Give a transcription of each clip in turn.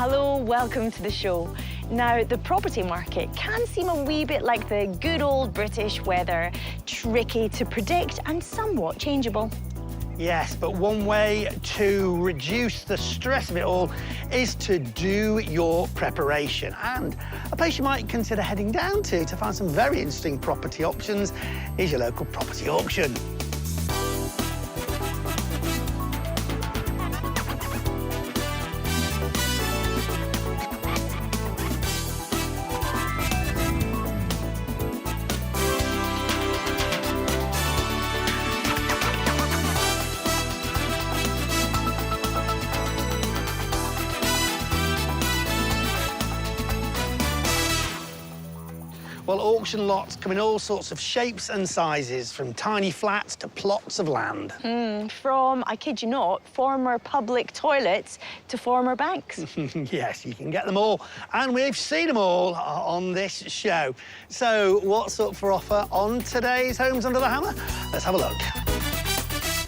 Hello, welcome to the show. Now, the property market can seem a wee bit like the good old British weather, tricky to predict and somewhat changeable. Yes, but one way to reduce the stress of it all is to do your preparation. And a place you might consider heading down to find some very interesting property options is your local property auction. Well, auction lots come in all sorts of shapes and sizes, from tiny flats to plots of land. From, I kid you not, former public toilets to former banks. Yes, you can get them all, and we've seen them all on this show. So what's up for offer on today's Homes Under the Hammer? Let's have a look.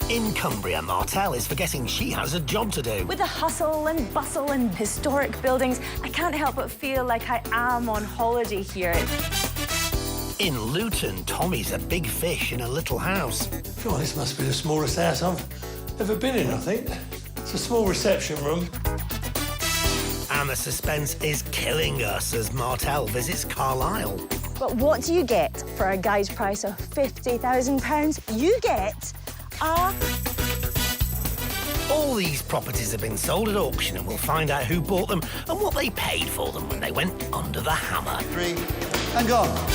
In Cumbria, Martel is forgetting she has a job to do. With the hustle and bustle and historic buildings, I can't help but feel like I am on holiday here. In Luton, Tommy's a big fish in a little house. God, this must be the smallest house I've ever been in, I think. It's a small reception room. And the suspense is killing us as Martel visits Carlisle. But what do you get for a guide price of £50,000? You get a... All these properties have been sold at auction, and we'll find out who bought them and what they paid for them when they went under the hammer. 3 and gone.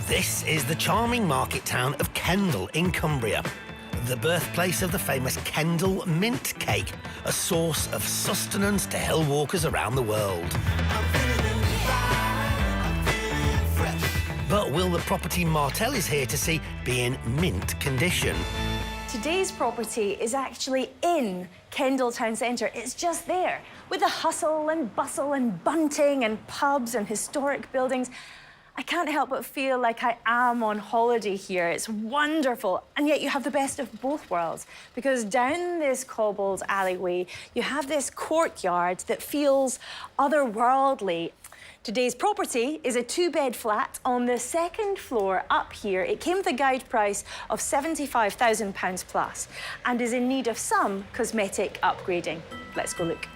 This is the charming market town of Kendal in Cumbria, the birthplace of the famous Kendal mint cake, a source of sustenance to hill walkers around the world. But will the property Martel is here to see be in mint condition? Today's property is actually in Kendal town centre. It's just there, with the hustle and bustle and bunting and pubs and historic buildings. I can't help but feel like I am on holiday here. It's wonderful, and yet you have the best of both worlds, because down this cobbled alleyway, you have this courtyard that feels otherworldly. Today's property is a 2-bed flat on the 2nd floor up here. It came with a guide price of £75,000 plus and is in need of some cosmetic upgrading. Let's go look.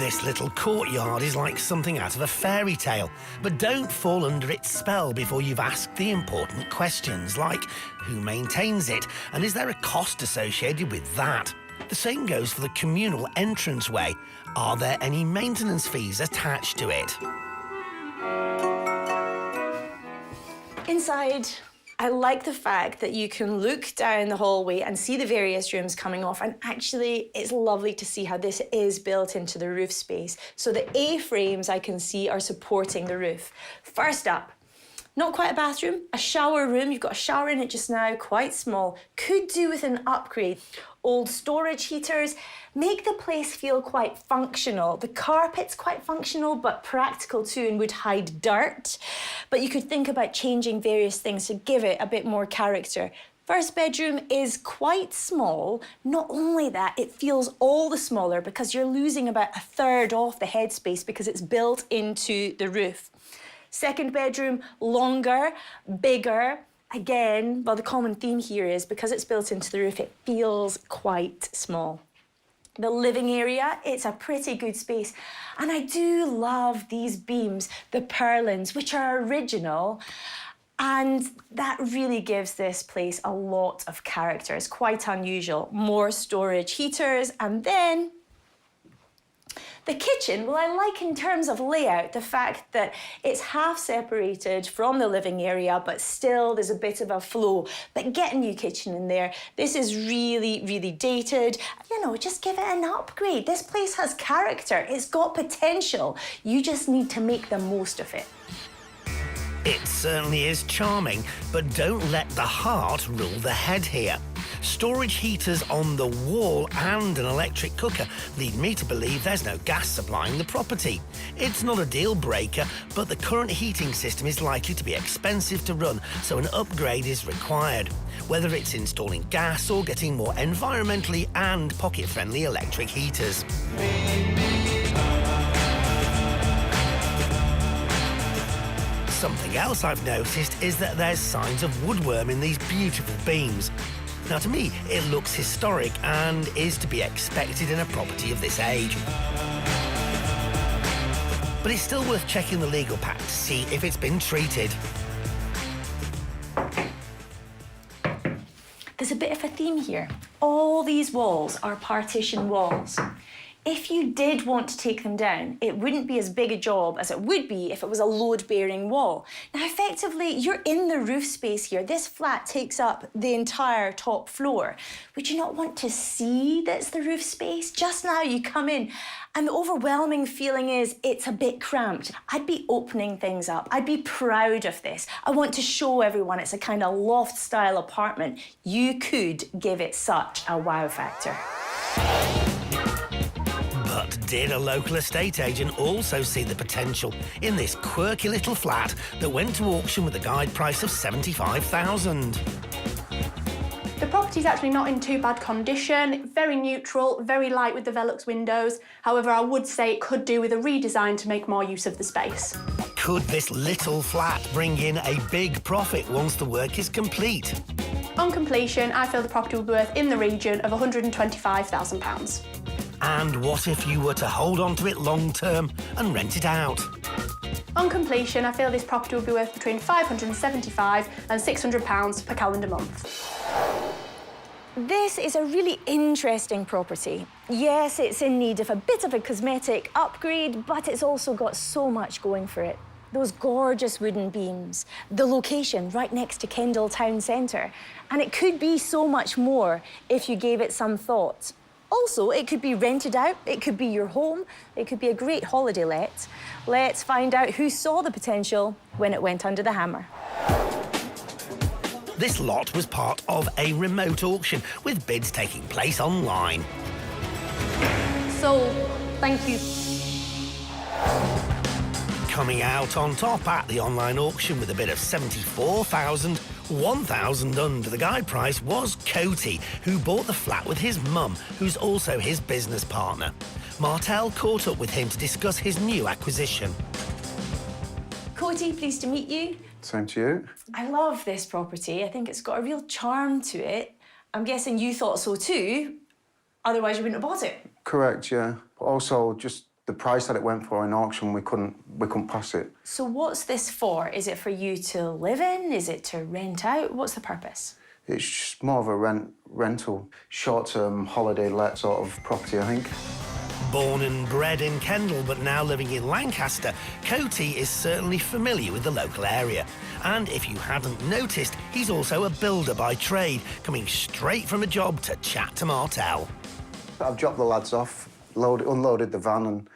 This little courtyard is like something out of a fairy tale, but don't fall under its spell before you've asked the important questions, like who maintains it, and is there a cost associated with that? The same goes for the communal entranceway. Are there any maintenance fees attached to it? Inside, I like the fact that you can look down the hallway and see the various rooms coming off, and actually it's lovely to see how this is built into the roof space. So the A-frames I can see are supporting the roof. First up, not quite a bathroom, a shower room. You've got a shower in it just now, quite small. Could do with an upgrade. Old storage heaters make the place feel quite functional. The carpet's quite functional, but practical too, and would hide dirt. But you could think about changing various things to give it a bit more character. First bedroom is quite small. Not only that, it feels all the smaller because you're losing about 1/3 off the headspace because it's built into the roof. Second bedroom, longer, bigger. Again, well, the common theme here is because it's built into the roof, it feels quite small. The living area, it's a pretty good space. And I do love these beams, the purlins, which are original. And that really gives this place a lot of character. It's quite unusual. More storage heaters, and then the kitchen, well, I like in terms of layout the fact that it's half separated from the living area, but still there's a bit of a flow. But get a new kitchen in there. This is really, really dated. You know, just give it an upgrade. This place has character. It's got potential. You just need to make the most of it. It certainly is charming, but don't let the heart rule the head here. Storage heaters on the wall and an electric cooker lead me to believe there's no gas supplying the property. It's not a deal breaker, but the current heating system is likely to be expensive to run, so an upgrade is required. Whether it's installing gas or getting more environmentally and pocket-friendly electric heaters. Something else I've noticed is that there's signs of woodworm in these beautiful beams. Now, to me, it looks historic and is to be expected in a property of this age. But it's still worth checking the legal pack to see if it's been treated. There's a bit of a theme here. All these walls are partition walls. If you did want to take them down, it wouldn't be as big a job as it would be if it was a load-bearing wall. Now, effectively, you're in the roof space here. This flat takes up the entire top floor. Would you not want to see that's the roof space? Just now you come in and the overwhelming feeling is it's a bit cramped. I'd be opening things up. I'd be proud of this. I want to show everyone it's a kind of loft-style apartment. You could give it such a wow factor. But did a local estate agent also see the potential in this quirky little flat that went to auction with a guide price of $75,000? The property's actually not in too bad condition, very neutral, very light with the Velux windows. However, I would say it could do with a redesign to make more use of the space. Could this little flat bring in a big profit once the work is complete? On completion, I feel the property will be worth in the region of £125,000. And what if you were to hold on to it long term and rent it out? On completion, I feel this property will be worth between £575 and £600 per calendar month. This is a really interesting property. Yes, it's in need of a bit of a cosmetic upgrade, but it's also got so much going for it. Those gorgeous wooden beams, the location right next to Kendal town centre, and it could be so much more if you gave it some thought. Also, it could be rented out, it could be your home, it could be a great holiday let. Let's find out who saw the potential when it went under the hammer. This lot was part of a remote auction with bids taking place online. Sold. Thank you. Coming out on top at the online auction with a bid of $74,000, $1,000 under the guide price was Coty, who bought the flat with his mum, who's also his business partner. Martel caught up with him to discuss his new acquisition. Coty, pleased to meet you. Same to you. I love this property. I think it's got a real charm to it. I'm guessing you thought so too, otherwise you wouldn't have bought it. Correct, yeah. But also, just the price that it went for in auction, we couldn't pass it. So what's this for? Is it for you to live in? Is it to rent out? What's the purpose? It's just more of a rental, short-term holiday let sort of property, I think. Born and bred in Kendal, but now living in Lancaster, Coty is certainly familiar with the local area. And if you hadn't noticed, he's also a builder by trade, coming straight from a job to chat to Martel. I've dropped the lads off, unloaded the van and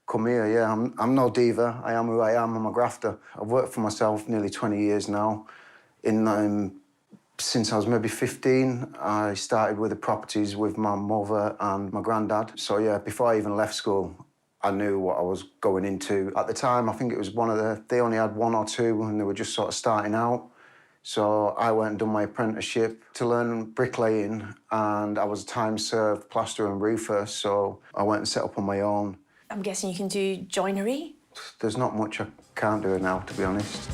come here, yeah. I'm no diva, I am who I am, I'm a grafter. I've worked for myself nearly 20 years now. Since I was maybe 15, I started with the properties with my mother and my granddad. So, yeah, before I even left school, I knew what I was going into. At the time, I think it was they only had one or two and they were just sort of starting out. So I went and done my apprenticeship to learn bricklaying, and I was a time-served plasterer and roofer, so I went and set up on my own. I'm guessing you can do joinery? There's not much I can't do now, to be honest.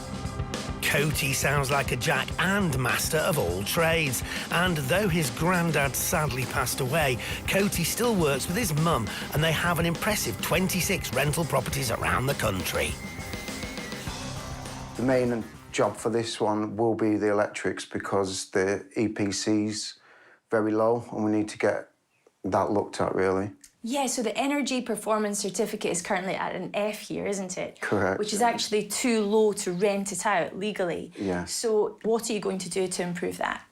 Coty sounds like a jack and master of all trades. And though his granddad sadly passed away, Coty still works with his mum, and they have an impressive 26 rental properties around the country. The main job for this one will be the electrics, because the EPC's very low and we need to get that looked at, really. Yeah, so the Energy Performance Certificate is currently at an F here, isn't it? Correct. Which is actually too low to rent it out legally. Yeah. So what are you going to do to improve that?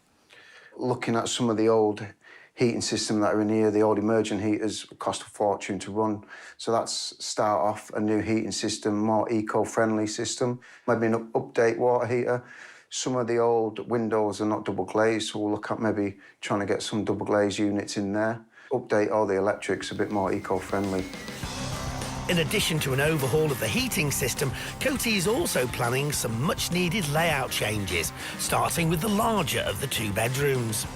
Looking at some of the old heating systems that are in here, the old emergent heaters cost a fortune to run. So that's start off a new heating system, more eco-friendly system. Maybe an update water heater Some of the old windows are not double glazed, so we'll look at maybe trying to get some double glazed units in there. Update all the electrics a bit more eco-friendly. In addition to an overhaul of the heating system, Coty is also planning some much-needed layout changes, starting with the larger of the 2 bedrooms.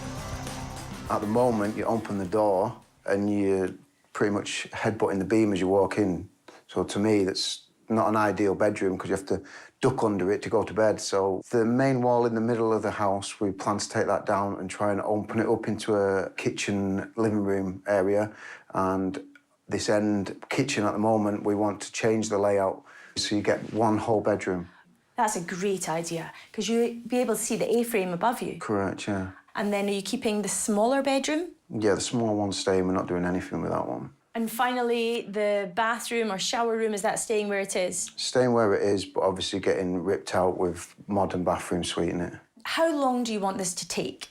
At the moment, you open the door and you're pretty much headbutting the beam as you walk in. So to me, that's not an ideal bedroom because you have to duck under it to go to bed. So the main wall in the middle of the house, we plan to take that down and try and open it up into a kitchen, living room area. And this end kitchen at the moment, we want to change the layout so you get one whole bedroom. That's a great idea, because you'll be able to see the A-frame above you. Correct, yeah. And then are you keeping the smaller bedroom? Yeah, the small one's staying. We're not doing anything with that one. And finally, the bathroom or shower room, is that staying where it is? Staying where it is, but obviously getting ripped out with modern bathroom suite in it. How long do you want this to take?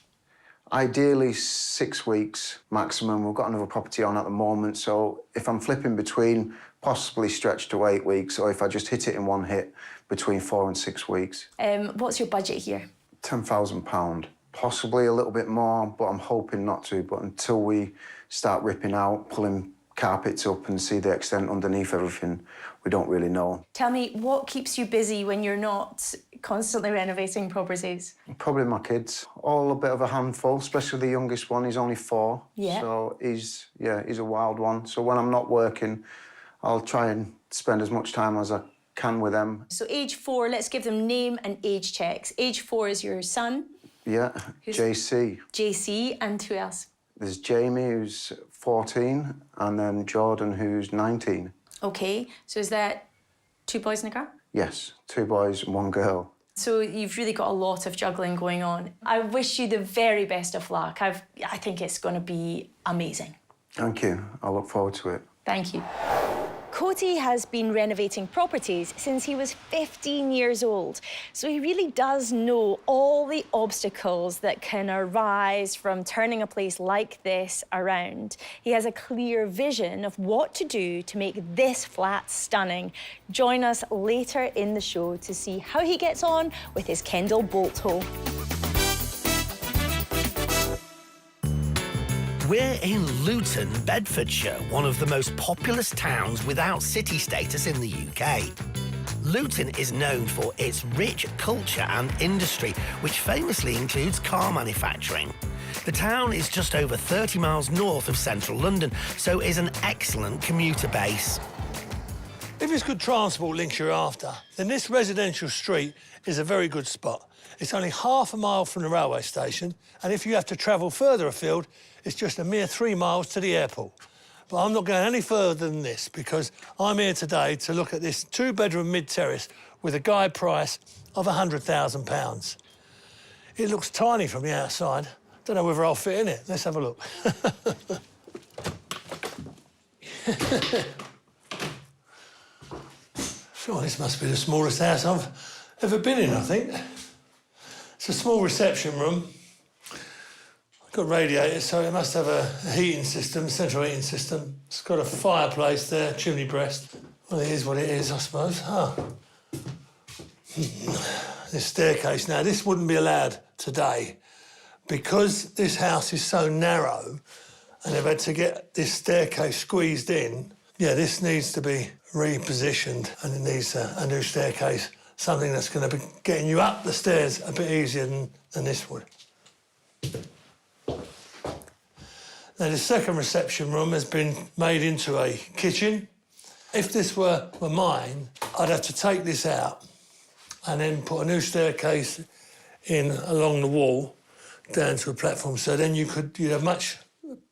Ideally 6 weeks maximum. We've got another property on at the moment, so if I'm flipping between, possibly stretch to 8 weeks, or if I just hit it in one hit, between 4 and 6 weeks. What's your budget here? £10,000. Possibly a little bit more, but I'm hoping not to. But until we start ripping out, pulling carpets up and see the extent underneath everything, we don't really know. Tell me, what keeps you busy when you're not constantly renovating properties? Probably my kids. All a bit of a handful, especially the youngest one. He's only 4. Yeah. So he's a wild one. So when I'm not working, I'll try and spend as much time as I can with them. So age 4, let's give them name and age checks. Age 4 is your son? Yeah, JC. JC, and who else? There's Jamie, who's 14, and then Jordan, who's 19. OK, so is that 2 boys in a car? Yes, 2 boys and 1 girl. So you've really got a lot of juggling going on. I wish you the very best of luck. I think it's going to be amazing. Thank you. I look forward to it. Thank you. Coty has been renovating properties since he was 15 years old, so he really does know all the obstacles that can arise from turning a place like this around. He has a clear vision of what to do to make this flat stunning. Join us later in the show to see how he gets on with his Kendal bolt hole. We're in Luton, Bedfordshire, one of the most populous towns without city status in the UK. Luton is known for its rich culture and industry, which famously includes car manufacturing. The town is just over 30 miles north of central London, so is an excellent commuter base. If it's good transport links you're after, then this residential street is a very good spot. It's only half a mile from the railway station, and if you have to travel further afield, it's just a mere 3 miles to the airport. But I'm not going any further than this because I'm here today to look at this 2-bedroom mid-terrace with a guide price of £100,000. It looks tiny from the outside. Don't know whether I'll fit in it. Let's have a look. Sure, this must be the smallest house I've ever been in, I think. It's a small reception room. Got radiators, so it must have a heating system, central heating system. It's got a fireplace there, chimney breast. Well, it is what it is, I suppose. Oh. This staircase. Now, this wouldn't be allowed today because this house is so narrow and they've had to get this staircase squeezed in. Yeah, this needs to be repositioned and it needs a new staircase, something that's going to be getting you up the stairs a bit easier than this would. Now, the second reception room has been made into a kitchen. If this were mine, I'd have to take this out and then put a new staircase in along the wall down to a platform. So then you'd have much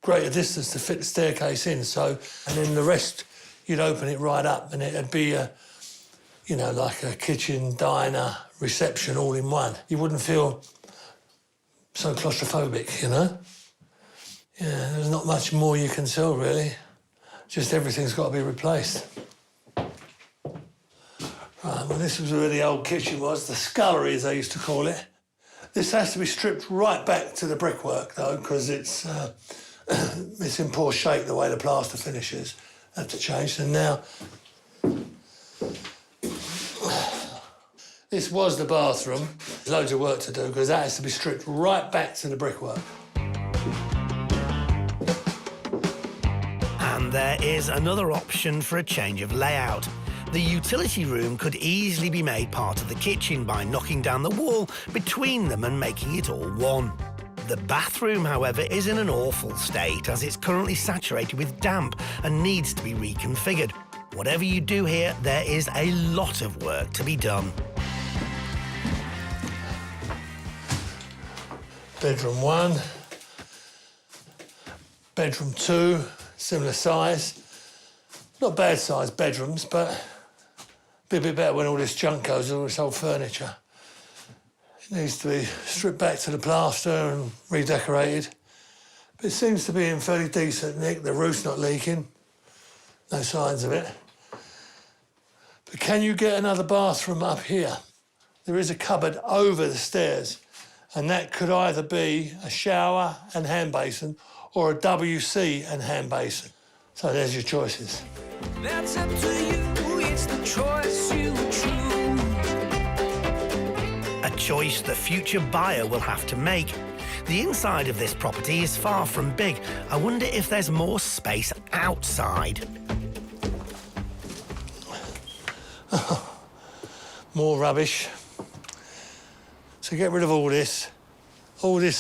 greater distance to fit the staircase in. So, and then the rest, you'd open it right up and it'd be like a kitchen, diner, reception all in one. You wouldn't feel so claustrophobic, you know? Yeah, there's not much more you can sell, really. Just everything's got to be replaced. Right, well, this was where the old kitchen was, the scullery, as they used to call it. This has to be stripped right back to the brickwork, though, because it's in poor shape, the way the plaster finishes. Have to change. And now, This was the bathroom. Loads of work to do because that has to be stripped right back to the brickwork. And there is another option for a change of layout. The utility room could easily be made part of the kitchen by knocking down the wall between them and making it all one. The bathroom, however, is in an awful state as it's currently saturated with damp and needs to be reconfigured. Whatever you do here, there is a lot of work to be done. Bedroom 1, bedroom 2, similar size. Not bad sized bedrooms, but be a bit better when all this junk goes, all this old furniture. It needs to be stripped back to the plaster and redecorated. But it seems to be in fairly decent nick. The roof's not leaking, no signs of it. But can you get another bathroom up here? There is a cupboard over the stairs, and that could either be a shower and hand basin or a WC and hand basin. So there's your choices. That's up to you, it's the choice you choose. A choice the future buyer will have to make. The inside of this property is far from big. I wonder if there's more space outside. More rubbish. So get rid of all this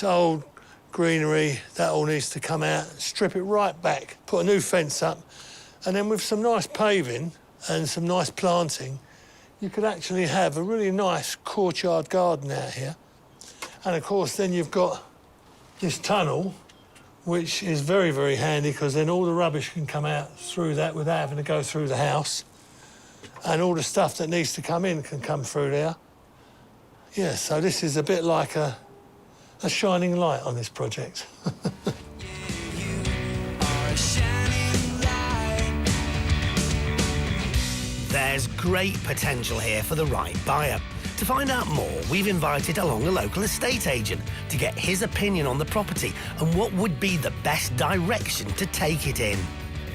old greenery, that all needs to come out, strip it right back, put a new fence up, and then with some nice paving and some nice planting, you could actually have a really nice courtyard garden out here. And of course, then you've got this tunnel, which is very, very handy because then all the rubbish can come out through that without having to go through the house. And all the stuff that needs to come in can come through there. Yeah, so this is a bit like a shining light on this project. There's great potential here for the right buyer. To find out more, we've invited along a local estate agent to get his opinion on the property and what would be the best direction to take it in.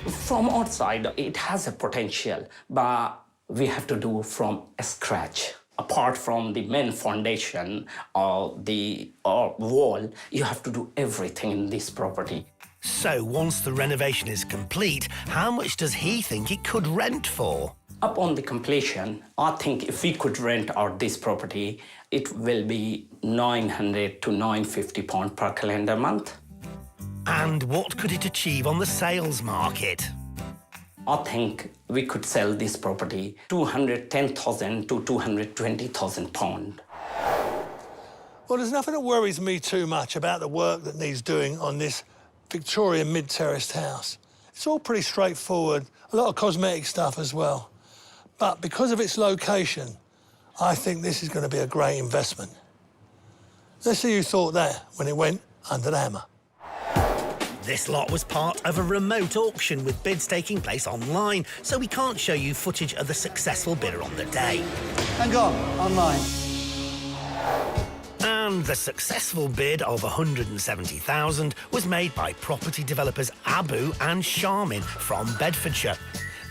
From outside, it has a potential, but we have to do from scratch. Apart from the main foundation or the wall, you have to do everything in this property. So once the renovation is complete, how much does he think it could rent for? Upon the completion, I think if we could rent out this property, it will be £900 to £950 per calendar month. And what could it achieve on the sales market? I think we could sell this property £210,000 to £220,000. Well, there's nothing that worries me too much about the work that needs doing on this Victorian mid-terraced house. It's all pretty straightforward, a lot of cosmetic stuff as well. But because of its location, I think this is going to be a great investment. Let's see who thought that when it went under the hammer. This lot was part of a remote auction with bids taking place online, so we can't show you footage of the successful bidder on the day. Hang on, online. And the successful bid of £170,000 was made by property developers Abu and Sharmin from Bedfordshire.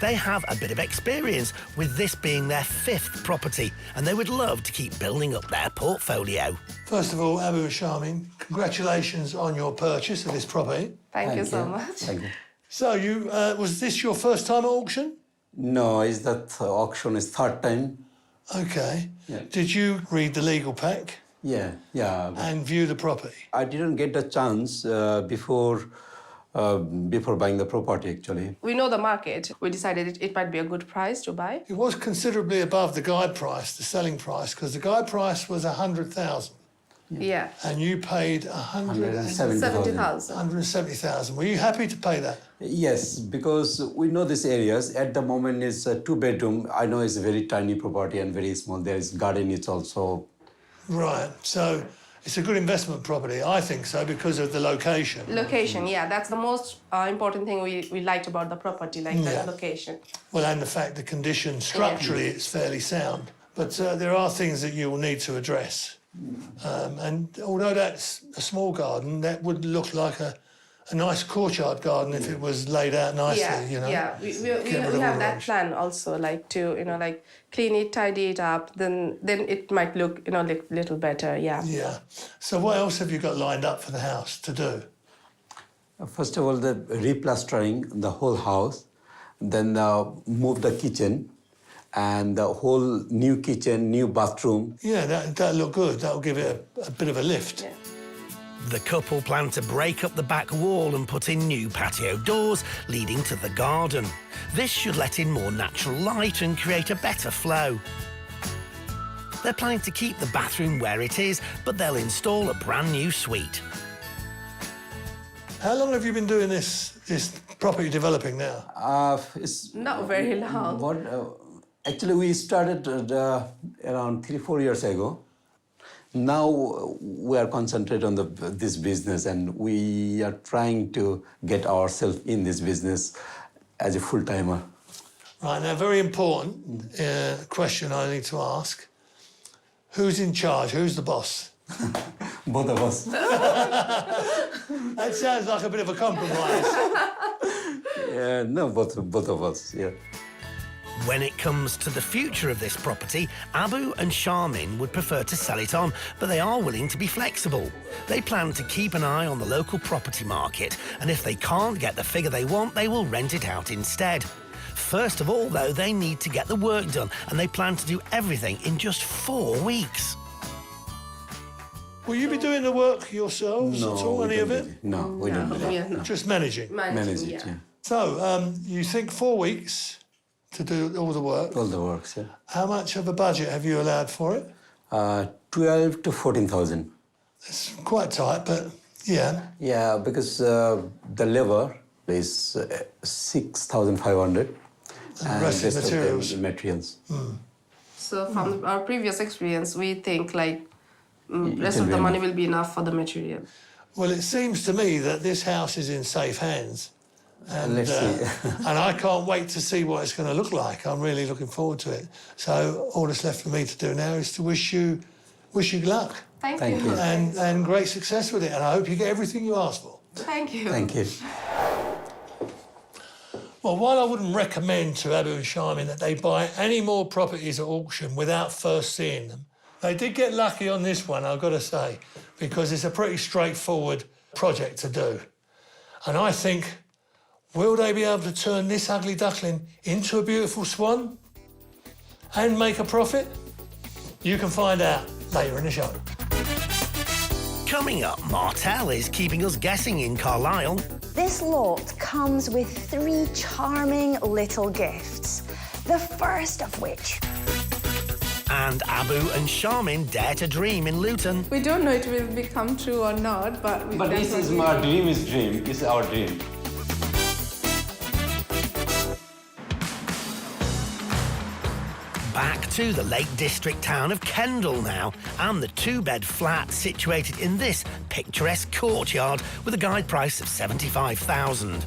They have a bit of experience, with this being their 5th property, and they would love to keep building up their portfolio. First of all, Abu and Sharmin, congratulations on your purchase of this property. Thank you so much. Thank you. So, was this your first time at auction? No, is that auction is 3rd time? OK. Yeah. Did you read the legal pack? Yeah. And view the property? I didn't get the chance before buying the property, actually. We know the market. We decided it might be a good price to buy. It was considerably above the guide price, the selling price, because the guide price was £100,000. Yeah. And you paid 170,000. 70,000. 170,000. Were you happy to pay that? Yes, because we know these areas. At the moment, it's a 2-bedroom. I know it's a very tiny property and very small. There is garden. It's also... Right. So it's a good investment property. I think so, because of the location. Location, yeah. That's the most important thing we liked about the property, like Yeah. the location. Well, and the fact the condition, structurally, it's fairly sound. But there are things that you will need to address. And although that's a small garden, that would look like a a nice courtyard garden if it was laid out nicely, Yeah, you know. yeah. We Get rid of all have the that rubbish. plan also, like to like clean it, tidy it up. Then it might look little better. Yeah. Yeah. So what else have you got lined up for the house to do? First of all, the replastering the whole house, then move the kitchen, and the whole new kitchen, new bathroom. Yeah, that'll look good. That'll give it a bit of a lift. Yeah. The couple plan to break up the back wall and put in new patio doors leading to the garden. This should let in more natural light and create a better flow. They're planning to keep the bathroom where it is, but they'll install a brand new suite. How long have you been doing this property developing now? It's Not very long. Actually, we started around 3-4 years ago. Now we are concentrated on this business, and we are trying to get ourselves in this business as a full-timer. Right, now, very important question I need to ask. Who's in charge? Who's the boss? Both of us. That sounds like a bit of a compromise. No, both of us, yeah. When it comes to the future of this property, Abu and Charmin would prefer to sell it on, but they are willing to be flexible. They plan to keep an eye on the local property market, and if they can't get the figure they want, they will rent it out instead. First of all, though, they need to get the work done, and they plan to do everything in just 4 weeks. Will you be doing the work yourselves at all, any of it? No, we don't do that. Yeah, no. Just managing? Manage it, yeah. So, you think 4 weeks to do all the work? All the works, yeah. How much of a budget have you allowed for it? 12 to 14,000. It's quite tight, but yeah. Yeah, because the labor is 6,500. And the rest is materials. The materials. So from our previous experience, we think like rest will of be the money enough. will be enough for the material. Well, it seems to me that this house is in safe hands. And, Let's see. and I can't wait to see what it's going to look like. I'm really looking forward to it. So all that's left for me to do now is to wish you luck Thank Thank you. you. and great success with it. And I hope you get everything you ask for. Thank you. Thank you. Well, while I wouldn't recommend to Abu and Charmin that they buy any more properties at auction without first seeing them, they did get lucky on this one, I've got to say, because it's a pretty straightforward project to do. And I think, will they be able to turn this ugly duckling into a beautiful swan and make a profit? You can find out later in the show. Coming up, Martel is keeping us guessing in Carlisle. This lot comes with 3 charming little gifts. The first of which... And Abu and Charmin dare to dream in Luton. We don't know it will become true or not, but we But this is my dream is dream. It's our dream. Back to the Lake District town of Kendal now, and the 2-bed flat situated in this picturesque courtyard with a guide price of $75,000.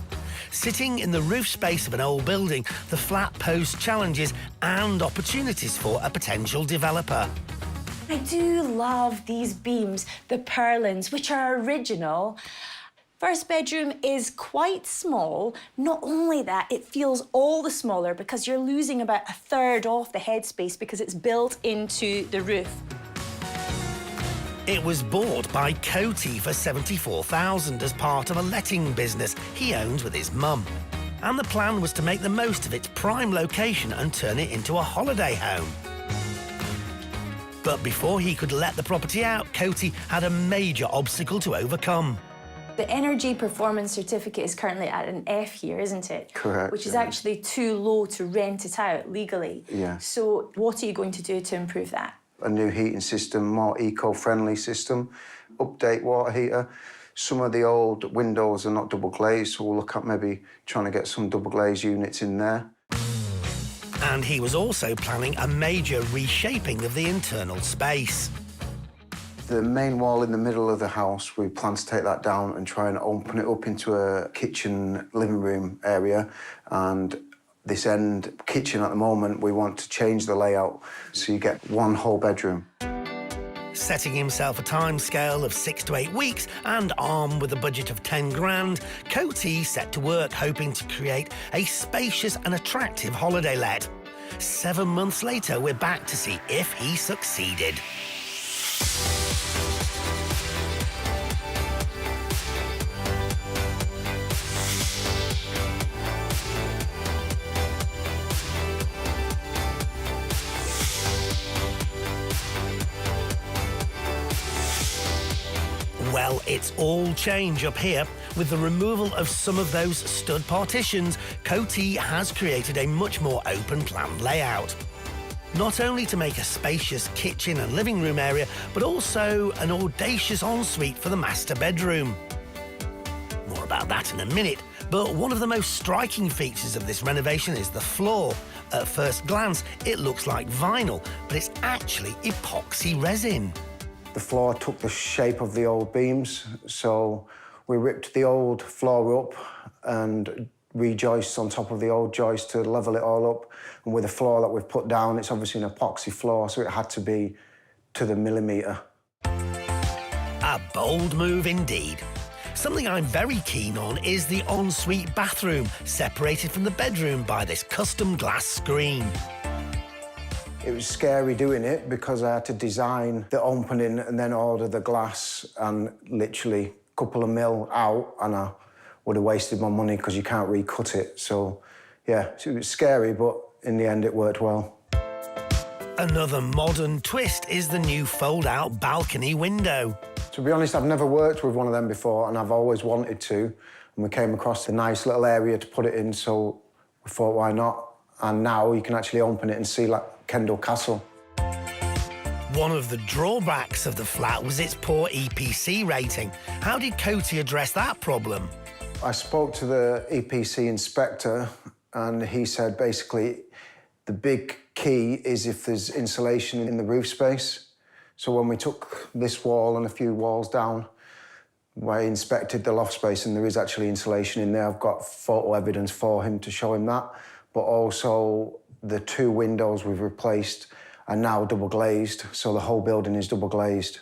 Sitting in the roof space of an old building, the flat posed challenges and opportunities for a potential developer. I do love these beams, the purlins, which are original. First bedroom is quite small. Not only that, it feels all the smaller because you're losing about 1/3 off the headspace because it's built into the roof. It was bought by Coty for $74,000 as part of a letting business he owns with his mum. And the plan was to make the most of its prime location and turn it into a holiday home. But before he could let the property out, Coty had a major obstacle to overcome. The energy performance certificate is currently at an F here, isn't it? Correct, Which is yeah. actually too low to rent it out legally. Yeah. So what are you going to do to improve that? A new heating system, more eco-friendly system, update water heater. Some of the old windows are not double glazed, so we'll look at maybe trying to get some double glazed units in there. And he was also planning a major reshaping of the internal space. The main wall in the middle of the house, we plan to take that down and try and open it up into a kitchen, living room area. And this end kitchen at the moment, we want to change the layout so you get one whole bedroom. Setting himself a timescale of 6 to 8 weeks and armed with a budget of 10 grand, Coty set to work hoping to create a spacious and attractive holiday let. 7 months later, we're back to see if he succeeded. Well, it's all change up here. With the removal of some of those stud partitions, Coty has created a much more open plan layout. Not only to make a spacious kitchen and living room area, but also an audacious ensuite for the master bedroom. More about that in a minute, but one of the most striking features of this renovation is the floor. At first glance, it looks like vinyl, but it's actually epoxy resin. The floor took the shape of the old beams, so we ripped the old floor up and rejoiced on top of the old joist to level it all up. And with the floor that we've put down, it's obviously an epoxy floor, so it had to be to the millimetre. A bold move indeed. Something I'm very keen on is the ensuite bathroom, separated from the bedroom by this custom glass screen. It was scary doing it because I had to design the opening and then order the glass, and literally a couple of mil out, and I would have wasted my money because you can't recut it. So, yeah, it was scary, but in the end it worked well. Another modern twist is the new fold-out balcony window. To be honest, I've never worked with one of them before, and I've always wanted to. And we came across a nice little area to put it in, so we thought, why not? And now you can actually open it and see, like, Kendal Castle. One of the drawbacks of the flat was its poor EPC rating. How did Coty address that problem? I spoke to the EPC inspector, and he said basically the big key is if there's insulation in the roof space. So when we took this wall and a few walls down, I inspected the loft space, and there is actually insulation in there. I've got photo evidence for him to show him that. But also the 2 windows we've replaced are now double glazed, so the whole building is double glazed.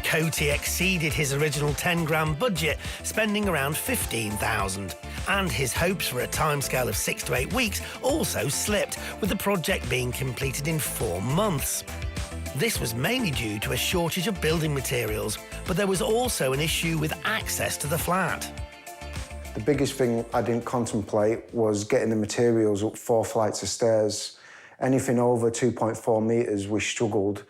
Coty exceeded his original 10 grand budget, spending around 15,000. And his hopes for a timescale of 6 to 8 weeks also slipped, with the project being completed in 4 months. This was mainly due to a shortage of building materials, but there was also an issue with access to the flat. The biggest thing I didn't contemplate was getting the materials up 4 flights of stairs. Anything over 2.4 metres, we struggled,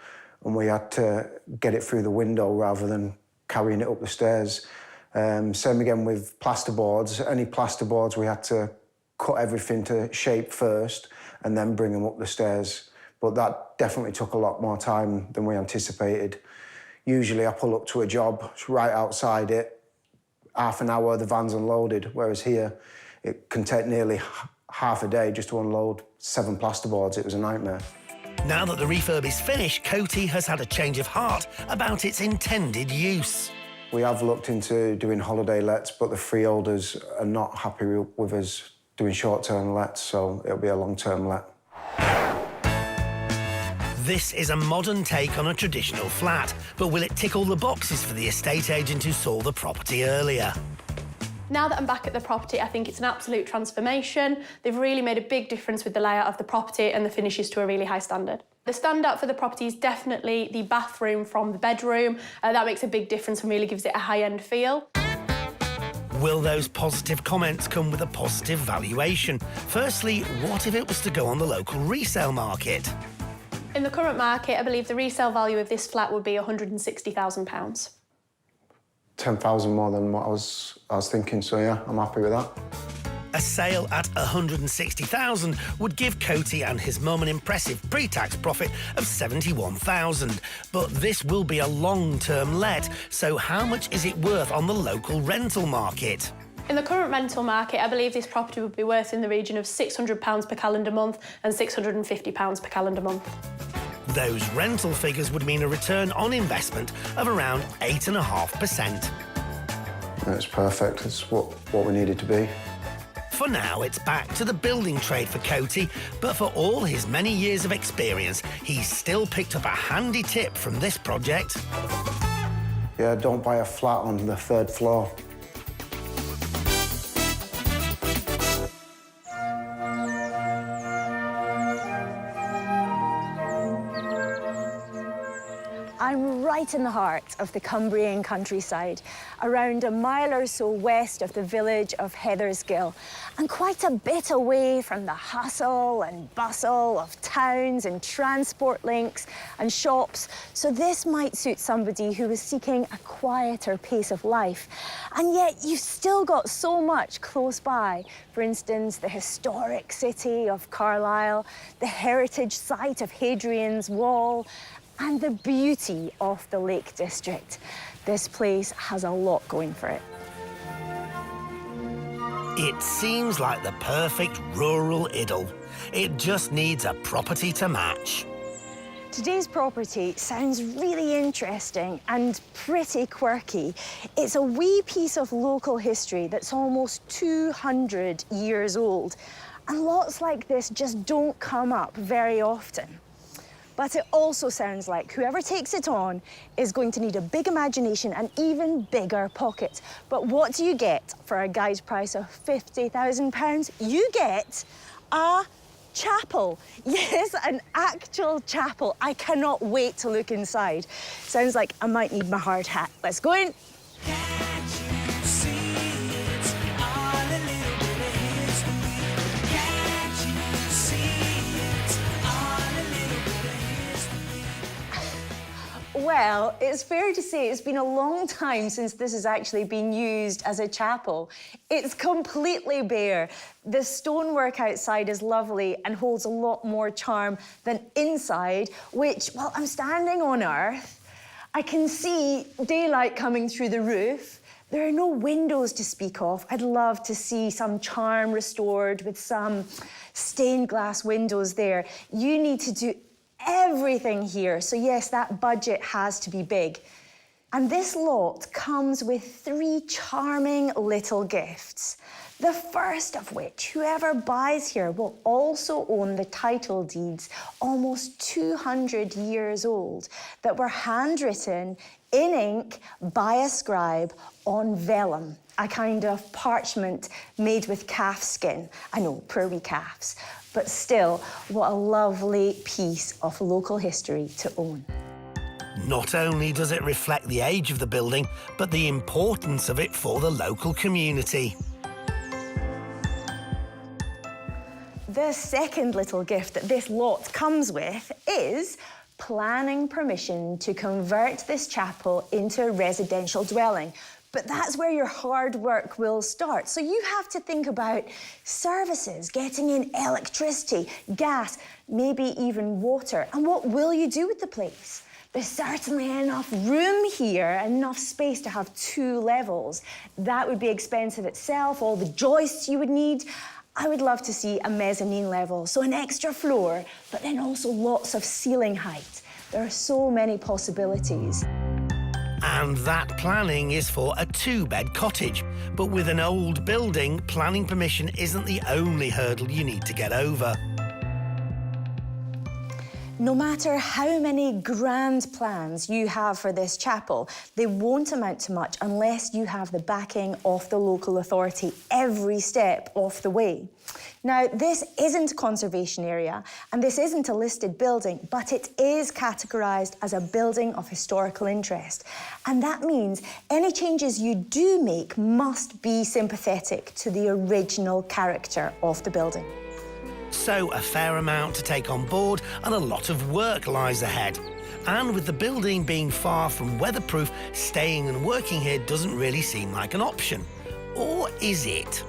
and we had to get it through the window rather than carrying it up the stairs. Same again with plasterboards. Any plasterboards, we had to cut everything to shape first and then bring them up the stairs. But that definitely took a lot more time than we anticipated. Usually I pull up to a job, it's right outside it, half an hour, the van's unloaded, whereas here, it can take nearly half a day just to unload 7 plasterboards. It was a nightmare. Now that the refurb is finished, Coty has had a change of heart about its intended use. We have looked into doing holiday lets, but the freeholders are not happy with us doing short-term lets, so it'll be a long-term let. This is a modern take on a traditional flat, but will it tick all the boxes for the estate agent who saw the property earlier? Now that I'm back at the property, I think it's an absolute transformation. They've really made a big difference with the layout of the property, and the finish is to a really high standard. The standout for the property is definitely the bathroom from the bedroom. That makes a big difference and really gives it a high-end feel. Will those positive comments come with a positive valuation? Firstly, what if it was to go on the local resale market? In the current market, I believe the resale value of this flat would be £160,000. 10,000 more than what I was thinking, so yeah, I'm happy with that. A sale at 160,000 would give Coty and his mum an impressive pre-tax profit of 71,000. But this will be a long-term let, so how much is it worth on the local rental market? In the current rental market, I believe this property would be worth in the region of £600 per calendar month and £650 per calendar month. Those rental figures would mean a return on investment of around 8.5%. It's perfect. It's what we needed to be. For now, it's back to the building trade for Coty, but for all his many years of experience, he's still picked up a handy tip from this project. Yeah, don't buy a flat on the 3rd floor. I'm right in the heart of the Cumbrian countryside, around a mile or so west of the village of Heathersgill, and quite a bit away from the hustle and bustle of towns and transport links and shops. So this might suit somebody who is seeking a quieter pace of life. And yet you've still got so much close by. For instance, the historic city of Carlisle, the heritage site of Hadrian's Wall, and the beauty of the Lake District. This place has a lot going for it. It seems like the perfect rural idyll. It just needs a property to match. Today's property sounds really interesting and pretty quirky. It's a wee piece of local history that's almost 200 years old. And lots like this just don't come up very often. But it also sounds like whoever takes it on is going to need a big imagination and even bigger pockets. But what do you get for a guide price of £50,000? You get a chapel. Yes, an actual chapel. I cannot wait to look inside. Sounds like I might need my hard hat. Let's go in. Well, it's fair to say it's been a long time since this has actually been used as a chapel. It's completely bare. The stonework outside is lovely and holds a lot more charm than inside, which, well, I'm standing on earth. I can see daylight coming through the roof. There are no windows to speak of. I'd love to see some charm restored with some stained glass windows there. You need to do everything here. So yes, that budget has to be big. And this lot comes with 3 charming little gifts. The first of which, whoever buys here will also own the title deeds, almost 200 years old, that were handwritten in ink by a scribe on vellum, a kind of parchment made with calf skin. I know, poor wee calves. But still, what a lovely piece of local history to own. Not only does it reflect the age of the building, but the importance of it for the local community. The second little gift that this lot comes with is planning permission to convert this chapel into a residential dwelling. But that's where your hard work will start. So you have to think about services, getting in electricity, gas, maybe even water. And what will you do with the place? There's certainly enough room here, enough space to have 2 levels. That would be expensive itself, all the joists you would need. I would love to see a mezzanine level, so an extra floor, but then also lots of ceiling height. There are so many possibilities. And that planning is for a 2-bed cottage. But with an old building, planning permission isn't the only hurdle you need to get over. No matter how many grand plans you have for this chapel, they won't amount to much unless you have the backing of the local authority every step of the way. Now, this isn't a conservation area and this isn't a listed building, but it is categorised as a building of historical interest. And that means any changes you do make must be sympathetic to the original character of the building. So a fair amount to take on board and a lot of work lies ahead. And with the building being far from weatherproof, staying and working here doesn't really seem like an option. Or is it?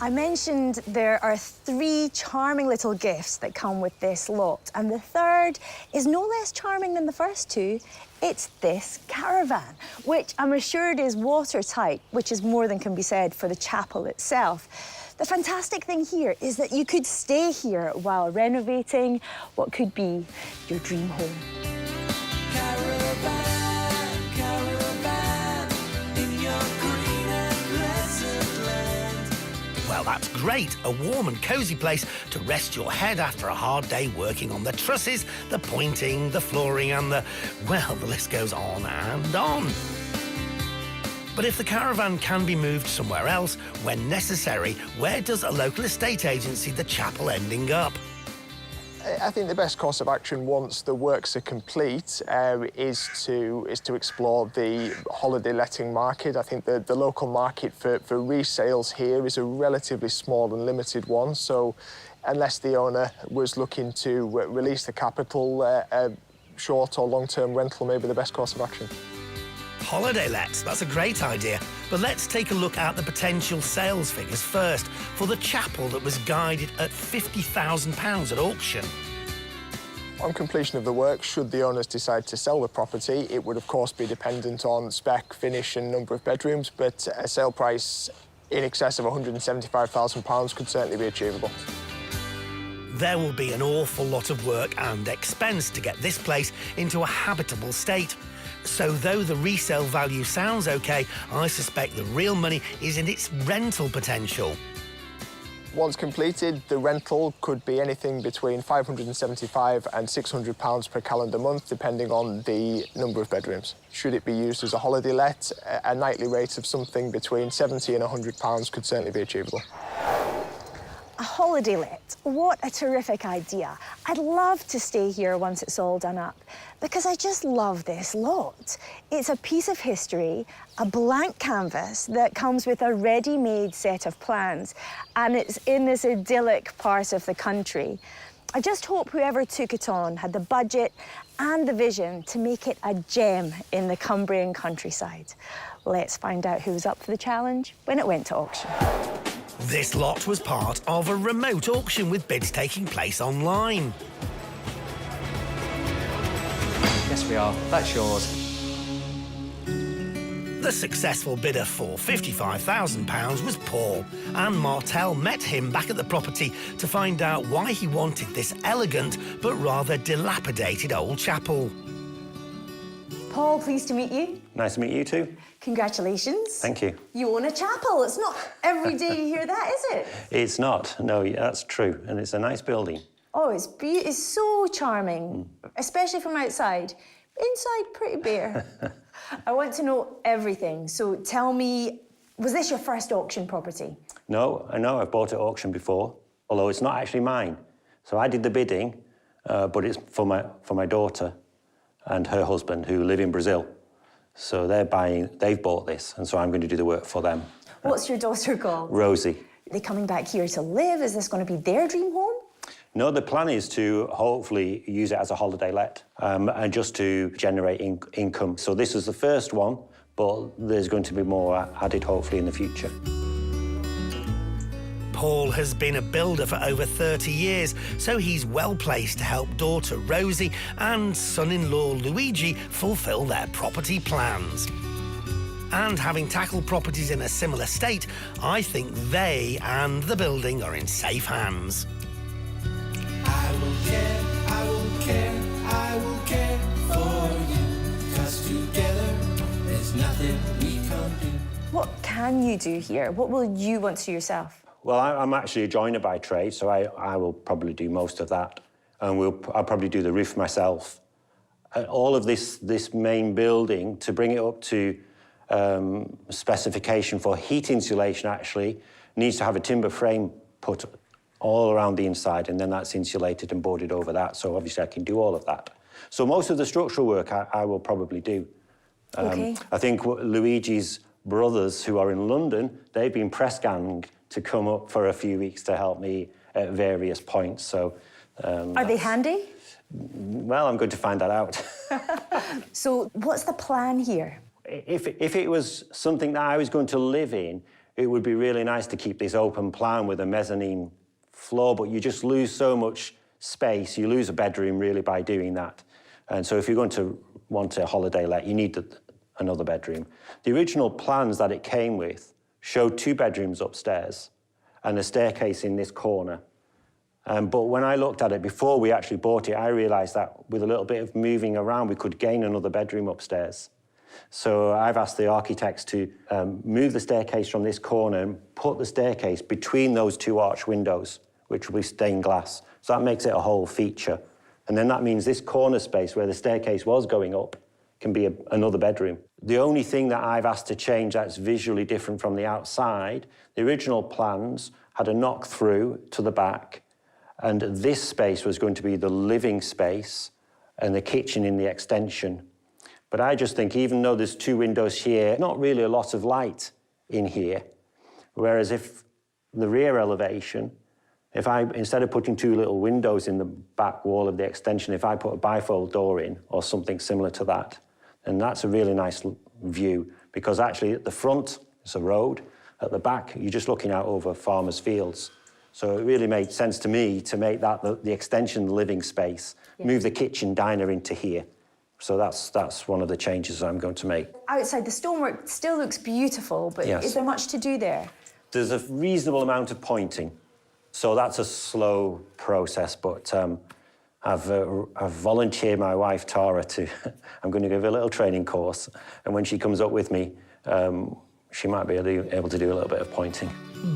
I mentioned there are 3 charming little gifts that come with this lot, and the third is no less charming than the first 2. It's this caravan, which I'm assured is watertight, which is more than can be said for the chapel itself. The fantastic thing here is that you could stay here while renovating what could be your dream home. Caravan, caravan, in your green and pleasant land. that's great. A warm and cosy place to rest your head after a hard day working on the trusses, the pointing, the flooring and well, the list goes on and on. But if the caravan can be moved somewhere else when necessary, where does a local estate agency the chapel ending up? I think the best course of action once the works are complete is to explore the holiday letting market. I think the local market for resales here is a relatively small and limited one, so unless the owner was looking to release the capital, short or long-term rental may be the best course of action. Holiday lets, that's a great idea. But let's take a look at the potential sales figures first for the chapel that was guided at £50,000 at auction. On completion of the work, should the owners decide to sell the property, it would of course be dependent on spec, finish and number of bedrooms, but a sale price in excess of £175,000 could certainly be achievable. There will be an awful lot of work and expense to get this place into a habitable state. So though the resale value sounds OK, I suspect the real money is in its rental potential. Once completed, the rental could be anything between £575 and £600 per calendar month, depending on the number of bedrooms. Should it be used as a holiday let, a nightly rate of something between £70 and £100 could certainly be achievable. A holiday let. What a terrific idea. I'd love to stay here once it's all done up because I just love this lot. It's a piece of history, a blank canvas that comes with a ready-made set of plans, and it's in this idyllic part of the country. I just hope whoever took it on had the budget and the vision to make it a gem in the Cumbrian countryside. Let's find out who was up for the challenge when it went to auction. This lot was part of a remote auction with bids taking place online. Yes, we are. That's yours. The successful bidder for £55,000 was Paul, and Martel met him back at the property to find out why he wanted this elegant but rather dilapidated old chapel. Paul, pleased to meet you. Nice to meet you too. Congratulations. Thank you. You own a chapel. It's not every day you hear that, is it? It's not. No, that's true. And it's a nice building. Oh, it's so charming, especially from outside. Inside, pretty bare. I want to know everything. So tell me, was this your first auction property? No, I know I've bought at auction before, although it's not actually mine. So I did the bidding, but it's for my daughter and her husband who live in Brazil. So they've bought this, and so I'm going to do the work for them. What's your daughter called? Rosie. Are they coming back here to live? Is this going to be their dream home? No, the plan is to hopefully use it as a holiday let and just to generate income. So this is the first one, but there's going to be more added hopefully in the future. Paul has been a builder for over 30 years, so he's well placed to help daughter Rosie and son-in-law Luigi fulfil their property plans. And having tackled properties in a similar state, I think they and the building are in safe hands. I will care, I will care, I will care for you. 'Cause together there's nothing we can't do. What can you do here? What will you want to do yourself? Well, I'm actually a joiner by trade, so I will probably do most of that. And I'll probably do the roof myself. All of this main building, to bring it up to specification for heat insulation, actually, needs to have a timber frame put all around the inside, and then that's insulated and boarded over that. So obviously I can do all of that. So most of the structural work I will probably do. Okay. I think Luigi's brothers, who are in London, they've been press ganged to come up for a few weeks to help me at various points. So, are they handy? Well, I'm going to find that out. So what's the plan here? If it was something that I was going to live in, it would be really nice to keep this open plan with a mezzanine floor, but you just lose so much space. You lose a bedroom really by doing that. And so if you're going to want a holiday let, you need another bedroom. The original plans that it came with showed 2 bedrooms upstairs and a staircase in this corner. But when I looked at it before we actually bought it, I realised that with a little bit of moving around, we could gain another bedroom upstairs. So I've asked the architects to move the staircase from this corner and put the staircase between those two arch windows, which will be stained glass. So that makes it a whole feature. And then that means this corner space where the staircase was going up can be another bedroom. The only thing that I've asked to change that's visually different from the outside, the original plans had a knock-through to the back, and this space was going to be the living space and the kitchen in the extension. But I just think, even though there's two windows here, not really a lot of light in here. Whereas if the rear elevation, if I, instead of putting two little windows in the back wall of the extension, if I put a bifold door in or something similar to that, then that's a really nice view, because actually at the front, it's a road. At the back, you're just looking out over farmers' fields. So it really made sense to me to make that the extension, the living space, move the kitchen diner into here. So that's one of the changes I'm going to make. Outside, the stonework still looks beautiful, but is there much to do there? There's a reasonable amount of pointing. So that's a slow process, but I've volunteered my wife, Tara, to... I'm going to give her a little training course, and when she comes up with me, she might be able to do a little bit of pointing.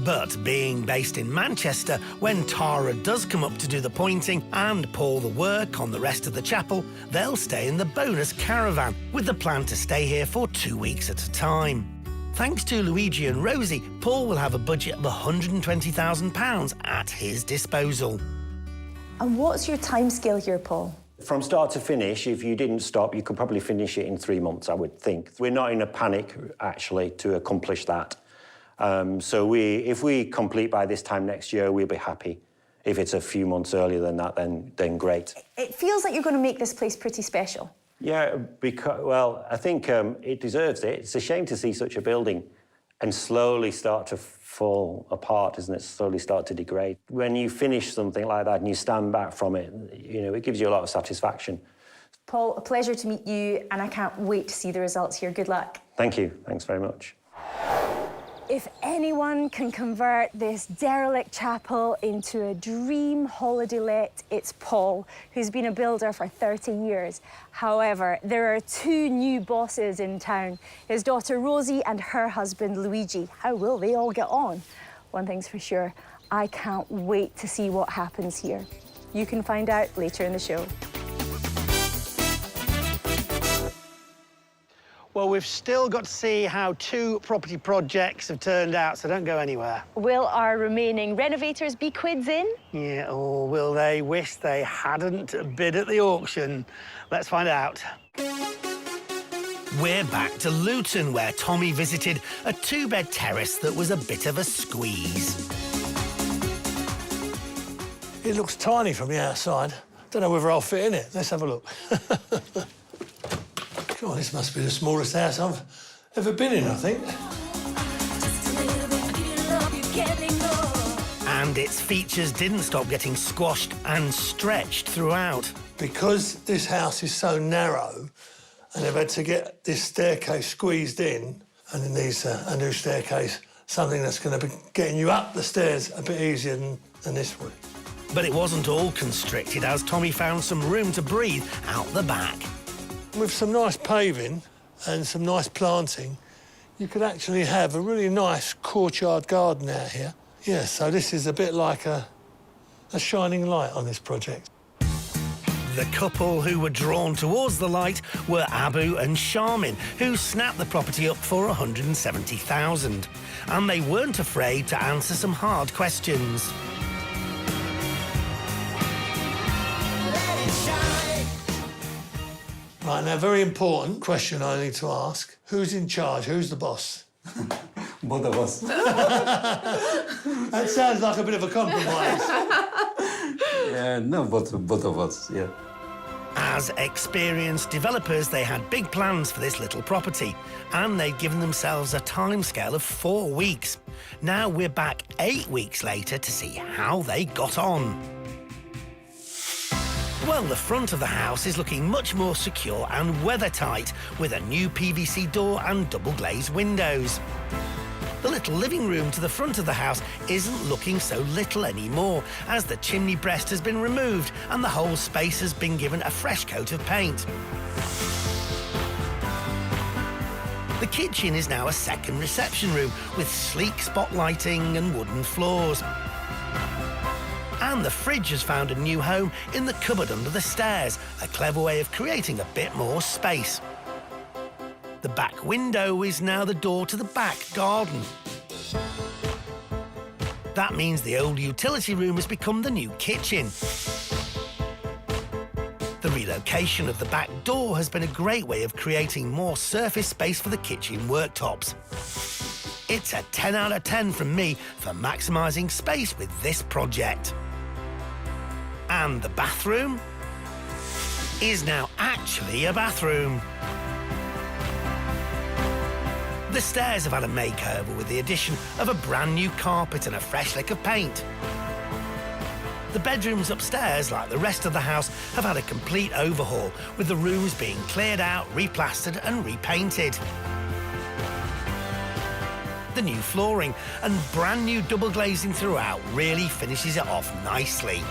But being based in Manchester, when Tara does come up to do the pointing and Paul the work on the rest of the chapel, they'll stay in the bonus caravan with the plan to stay here for 2 weeks at a time. Thanks to Luigi and Rosie, Paul will have a budget of £120,000 at his disposal. And what's your timescale here, Paul? From start to finish, if you didn't stop, you could probably finish it in 3 months, I would think. We're not in a panic, actually, to accomplish that. So if we complete by this time next year, we'll be happy. If it's a few months earlier than that, then great. It feels like you're going to make this place pretty special. Yeah, well, I think it deserves it. It's a shame to see such a building and slowly start to fall apart, isn't it? Slowly start to degrade. When you finish something like that and you stand back from it, you know, it gives you a lot of satisfaction. Paul, a pleasure to meet you, and I can't wait to see the results here. Good luck. Thank you. Thanks very much. If anyone can convert this derelict chapel into a dream holiday let, it's Paul, who's been a builder for 30 years. However, there are 2 new bosses in town, his daughter Rosie and her husband Luigi. How will they all get on? One thing's for sure, I can't wait to see what happens here. You can find out later in the show. Well, we've still got to see how 2 property projects have turned out, so don't go anywhere. Will our remaining renovators be quids in? Yeah, or will they wish they hadn't bid at the auction? Let's find out. We're back to Luton, where Tommy visited a 2-bed terrace that was a bit of a squeeze. It looks tiny from the outside. Don't know whether I'll fit in it. Let's have a look. God, this must be the smallest house I've ever been in, I think. And its features didn't stop getting squashed and stretched throughout. Because this house is so narrow, and they've had to get this staircase squeezed in, and it needs a new staircase, something that's going to be getting you up the stairs a bit easier than this way. But it wasn't all constricted, as Tommy found some room to breathe out the back. With some nice paving and some nice planting, you could actually have a really nice courtyard garden out here. Yeah, so this is a bit like a shining light on this project. The couple who were drawn towards the light were Abu and Charmin, who snapped the property up for £170,000. And they weren't afraid to answer some hard questions. Right, now, very important question I need to ask. Who's in charge? Who's the boss? Both of us. That sounds like a bit of a compromise. No, both of us, yeah. As experienced developers, they had big plans for this little property, and they'd given themselves a timescale of 4 weeks. Now we're back 8 weeks later to see how they got on. Well, the front of the house is looking much more secure and weather-tight, with a new PVC door and double-glazed windows. The little living room to the front of the house isn't looking so little anymore, as the chimney breast has been removed and the whole space has been given a fresh coat of paint. The kitchen is now a second reception room with sleek spotlighting and wooden floors. And the fridge has found a new home in the cupboard under the stairs, a clever way of creating a bit more space. The back window is now the door to the back garden. That means the old utility room has become the new kitchen. The relocation of the back door has been a great way of creating more surface space for the kitchen worktops. It's a 10 out of 10 from me for maximising space with this project. And the bathroom is now actually a bathroom. The stairs have had a makeover with the addition of a brand new carpet and a fresh lick of paint. The bedrooms upstairs, like the rest of the house, have had a complete overhaul, with the rooms being cleared out, replastered and repainted. The new flooring and brand new double glazing throughout really finishes it off nicely.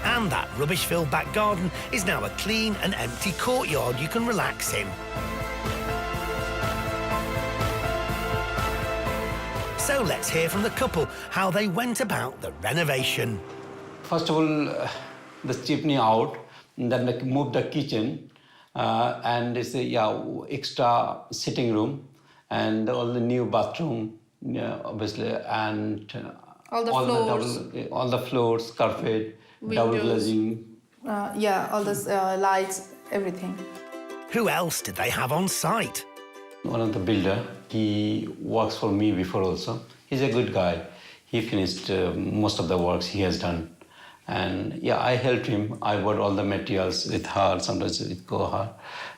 And that rubbish-filled back garden is now a clean and empty courtyard you can relax in. So let's hear from the couple how they went about the renovation. First of all, the chimney out, then moved the kitchen, and it's a extra sitting room, and all the new bathroom, obviously, and all the floors, carpet, windows, double glazing. All the lights, everything. Who else did they have on site? One of the builder, he works for me before also. He's a good guy. He finished most of the works he has done. And I helped him. I bought all the materials with her, sometimes with her.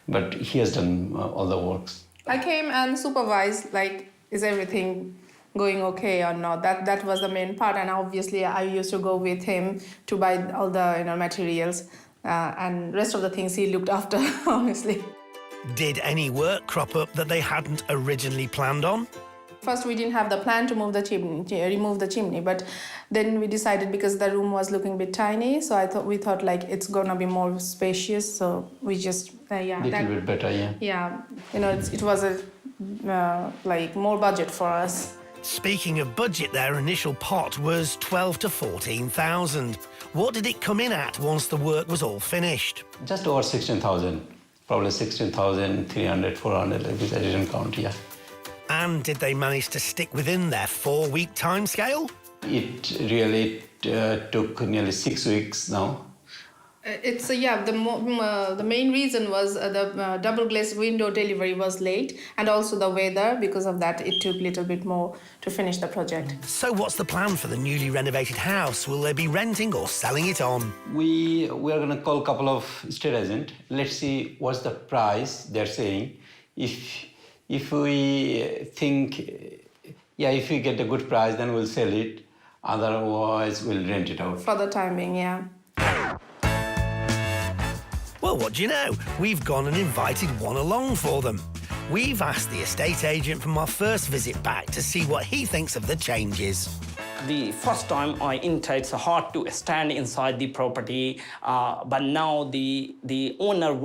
But he has done all the works. I came and supervised, like, is everything going okay or not? That was the main part. And obviously I used to go with him to buy all the materials. And rest of the things he looked after, honestly. Did any work crop up that they hadn't originally planned on? First, we didn't have the plan to remove the chimney, but then we decided because the room was looking a bit tiny, so we thought like it's gonna be more spacious, so we just Little bit better, it was a like more budget for us. Speaking of budget, their initial pot was 12 to 14,000. What did it come in at once the work was all finished? Just over 16,000. Probably 16,300, 400, like this, I didn't count, And did they manage to stick within their 4-week timescale? It really took nearly 6 weeks now. The main reason was the double glazed window delivery was late, and also the weather. Because of that, it took a little bit more to finish the project. So what's the plan for the newly renovated house? Will they be renting or selling it on? We are going to call a couple of estate agents. Let's see what's the price they're saying. If we think, if we get a good price, then we'll sell it. Otherwise, we'll rent it out. For the time being, Well, what do you know? We've gone and invited one along for them. We've asked the estate agent from our first visit back to see what he thinks of the changes. The first time I entered, it's hard to stand inside the property, but now the owner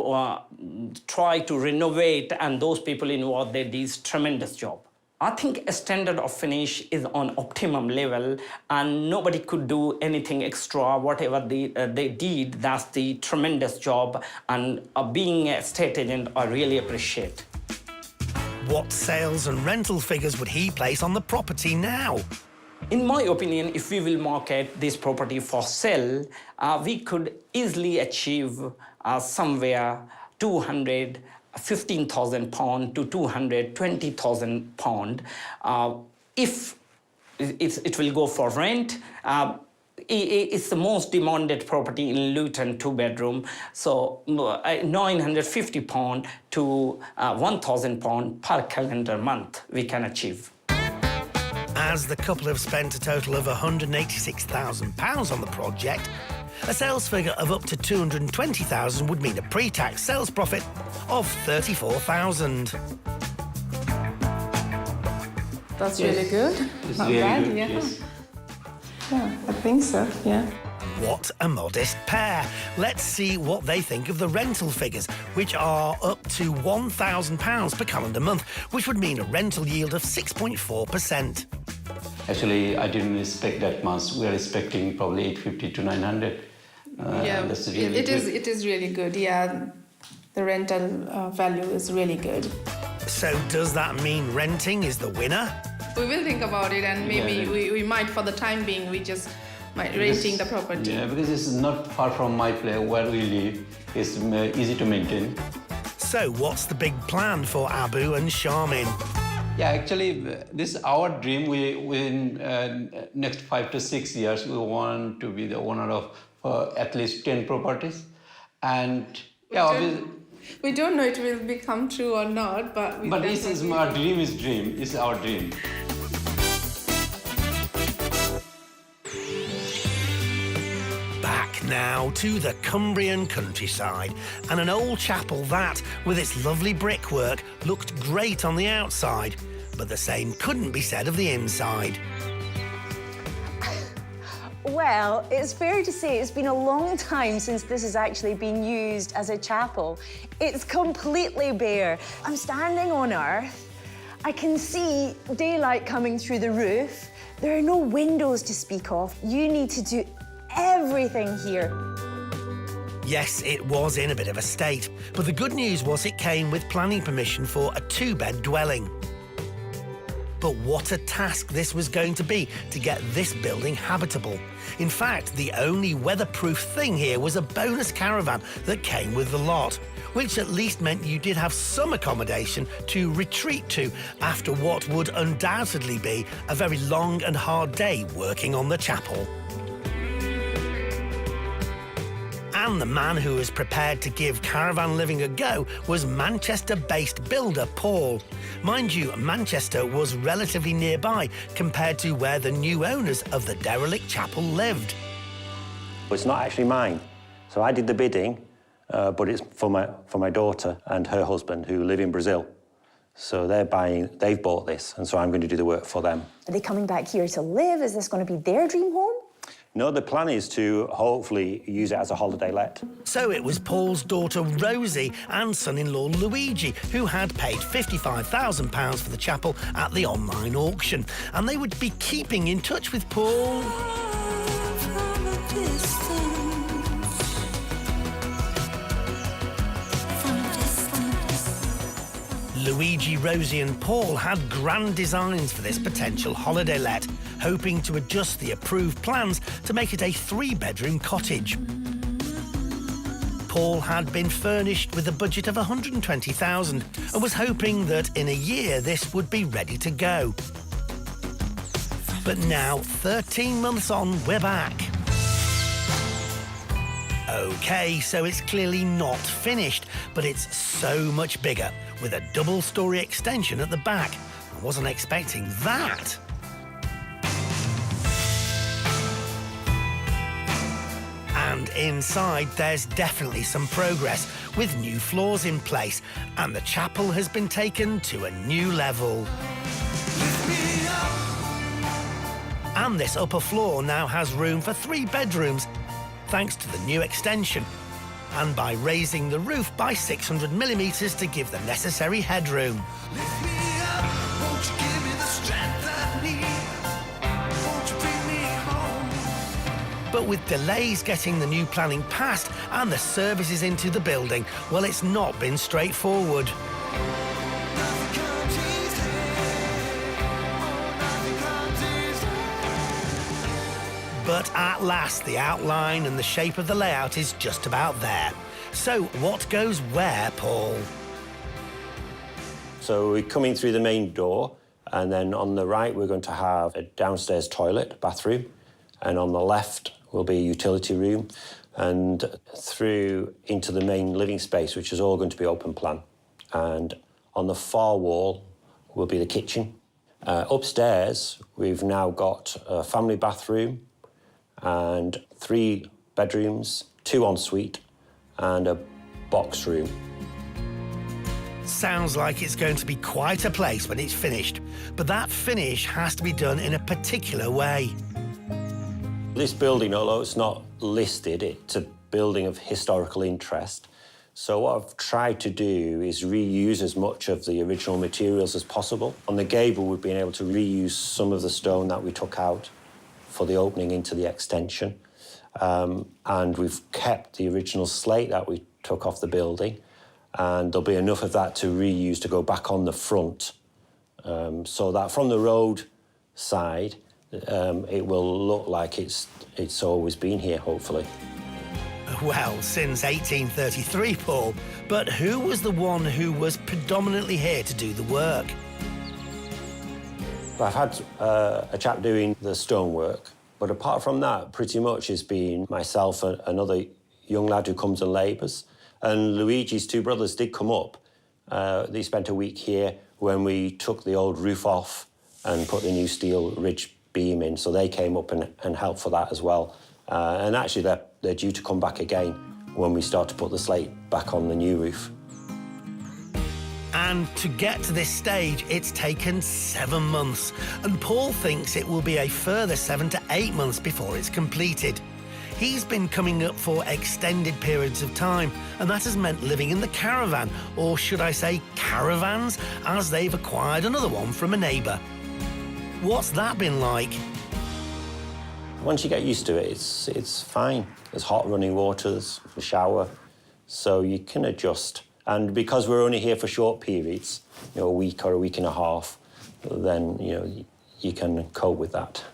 tried to renovate, and those people involved did this tremendous job. I think a standard of finish is on optimum level, and nobody could do anything extra. Whatever they did, that's the tremendous job, and being an estate agent, I really appreciate. What sales and rental figures would he place on the property now? In my opinion, if we will market this property for sale, we could easily achieve somewhere £215,000 to £220,000. If it will go for rent, it's the most demanded property in Luton, 2-bedroom. So £950 to £1,000 per calendar month we can achieve. As the couple have spent a total of £186,000 on the project, a sales figure of up to £220,000 would mean a pre-tax sales profit of £34,000. That's really good. It's Not really bad, good, yes. Yeah, I think so, What a modest pair. Let's see what they think of the rental figures, which are up to £1,000 per calendar month, which would mean a rental yield of 6.4%. Actually, I didn't expect that much. We are expecting probably 850 to 900. Yeah, that's really it is really good. Yeah, the rental value is really good. So does that mean renting is the winner? We will think about it, and maybe we might, for the time being, we just might renting the property. Yeah, because it's not far from my place where we live. It's easy to maintain. So what's the big plan for Abu and Charmin? Yeah, actually, this is our dream. Within next 5 to 6 years, we want to be the owner of at least 10 properties. And yeah, obviously, we don't know it will become true or not, but this is our dream. It's our dream. Back now to the Cumbrian countryside, and an old chapel that, with its lovely brickwork, looked great on the outside, but the same couldn't be said of the inside. Well, it's fair to say it's been a long time since this has actually been used as a chapel. It's completely bare. I'm standing on earth. I can see daylight coming through the roof. There are no windows to speak of. You need to do everything here. Yes, it was in a bit of a state, but the good news was it came with planning permission for a 2-bed dwelling. But what a task this was going to be to get this building habitable. In fact, the only weatherproof thing here was a bonus caravan that came with the lot, which at least meant you did have some accommodation to retreat to after what would undoubtedly be a very long and hard day working on the chapel. And the man who was prepared to give caravan living a go was Manchester-based builder Paul. Mind you, Manchester was relatively nearby compared to where the new owners of the derelict chapel lived. It's not actually mine. So I did the bidding, but it's for my daughter and her husband who live in Brazil. So they've bought this, and so I'm going to do the work for them. Are they coming back here to live? Is this going to be their dream home? No, the plan is to hopefully use it as a holiday let. So it was Paul's daughter Rosie and son-in-law Luigi who had paid £55,000 for the chapel at the online auction, and they would be keeping in touch with Paul. Luigi, Rosie and Paul had grand designs for this potential holiday let, hoping to adjust the approved plans to make it a 3-bedroom cottage. Paul had been furnished with a budget of £120,000 and was hoping that in a year this would be ready to go. But now, 13 months on, we're back. OK, so it's clearly not finished, but it's so much bigger, with a double-storey extension at the back. I wasn't expecting that. And inside, there's definitely some progress, with new floors in place, and the chapel has been taken to a new level. And this upper floor now has room for 3 bedrooms, thanks to the new extension, and by raising the roof by 600mm to give the necessary headroom. But with delays getting the new planning passed and the services into the building, well, it's not been straightforward. But at last, the outline and the shape of the layout is just about there. So what goes where, Paul? So we're coming through the main door, and then on the right we're going to have a downstairs toilet, bathroom, and on the left will be a utility room, and through into the main living space, which is all going to be open plan. And on the far wall will be the kitchen. Upstairs, we've now got a family bathroom, and 3 bedrooms, 2 ensuite, and a box room. Sounds like it's going to be quite a place when it's finished, but that finish has to be done in a particular way. This building, although it's not listed, it's a building of historical interest. So what I've tried to do is reuse as much of the original materials as possible. On the gable, we've been able to reuse some of the stone that we took out for the opening into the extension. And we've kept the original slate that we took off the building, and there'll be enough of that to reuse to go back on the front, so that from the road side, it will look like it's always been here, hopefully. Well, since 1833, Paul. But who was the one who was predominantly here to do the work? I've had a chap doing the stonework, but apart from that, pretty much it's been myself and another young lad who comes and labours. And Luigi's two brothers did come up. They spent a week here when we took the old roof off and put the new steel ridge beam in, so they came up and helped for that as well. And actually, they're due to come back again when we start to put the slate back on the new roof. And to get to this stage, it's taken 7 months. And Paul thinks it will be a further 7 to 8 months before it's completed. He's been coming up for extended periods of time, and that has meant living in the caravan, or should I say caravans, as they've acquired another one from a neighbour. What's that been like? Once you get used to it, it's fine. There's hot running water, there's a shower, so you can adjust. And because we're only here for short periods, a week or a week and a half, then, you can cope with that.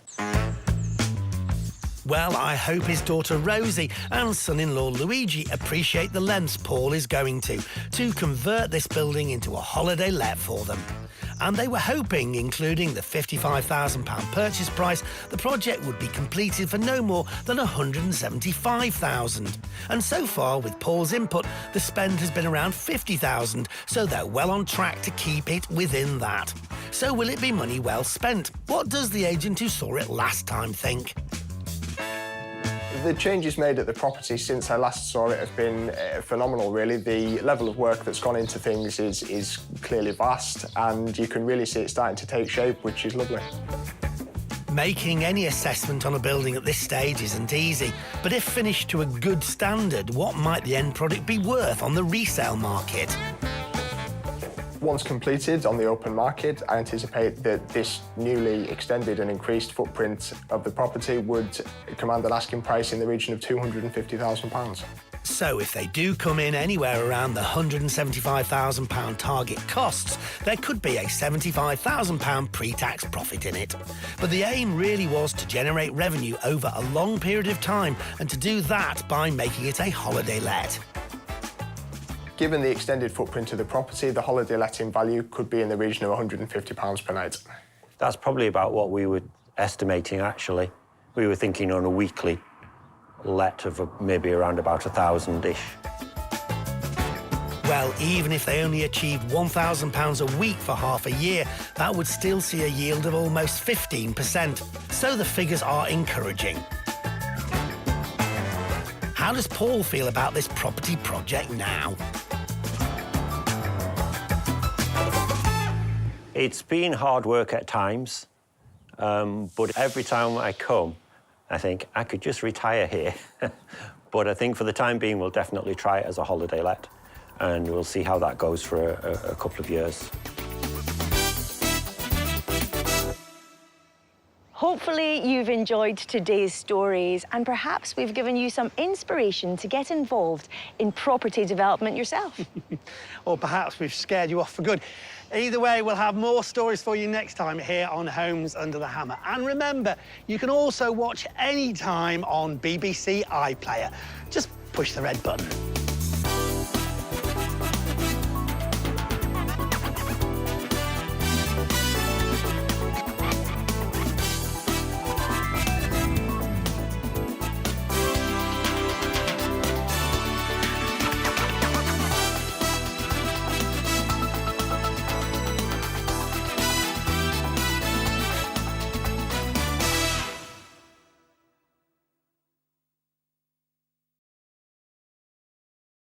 Well, I hope his daughter Rosie and son-in-law Luigi appreciate the lengths Paul is going to convert this building into a holiday let for them. And they were hoping, including the £55,000 purchase price, the project would be completed for no more than £175,000. And so far, with Paul's input, the spend has been around £50,000, so they're well on track to keep it within that. So will it be money well spent? What does the agent who saw it last time think? The changes made at the property since I last saw it have been phenomenal, really. The level of work that's gone into things is clearly vast, and you can really see it starting to take shape, which is lovely. Making any assessment on a building at this stage isn't easy, but if finished to a good standard, what might the end product be worth on the resale market? Once completed on the open market, I anticipate that this newly extended and increased footprint of the property would command an asking price in the region of £250,000. So if they do come in anywhere around the £175,000 target costs, there could be a £75,000 pre-tax profit in it. But the aim really was to generate revenue over a long period of time, and to do that by making it a holiday let. Given the extended footprint of the property, the holiday letting value could be in the region of £150 per night. That's probably about what we were estimating, actually. We were thinking on a weekly let of maybe around about 1,000-ish. Well, even if they only achieved £1,000 a week for half a year, that would still see a yield of almost 15%. So the figures are encouraging. How does Paul feel about this property project now? It's been hard work at times, but every time I come, I think I could just retire here. But I think for the time being, we'll definitely try it as a holiday let, and we'll see how that goes for a couple of years. Hopefully you've enjoyed today's stories, and perhaps we've given you some inspiration to get involved in property development yourself. Or perhaps we've scared you off for good. Either way, we'll have more stories for you next time here on Homes Under the Hammer. And remember, you can also watch any time on BBC iPlayer. Just push the red button.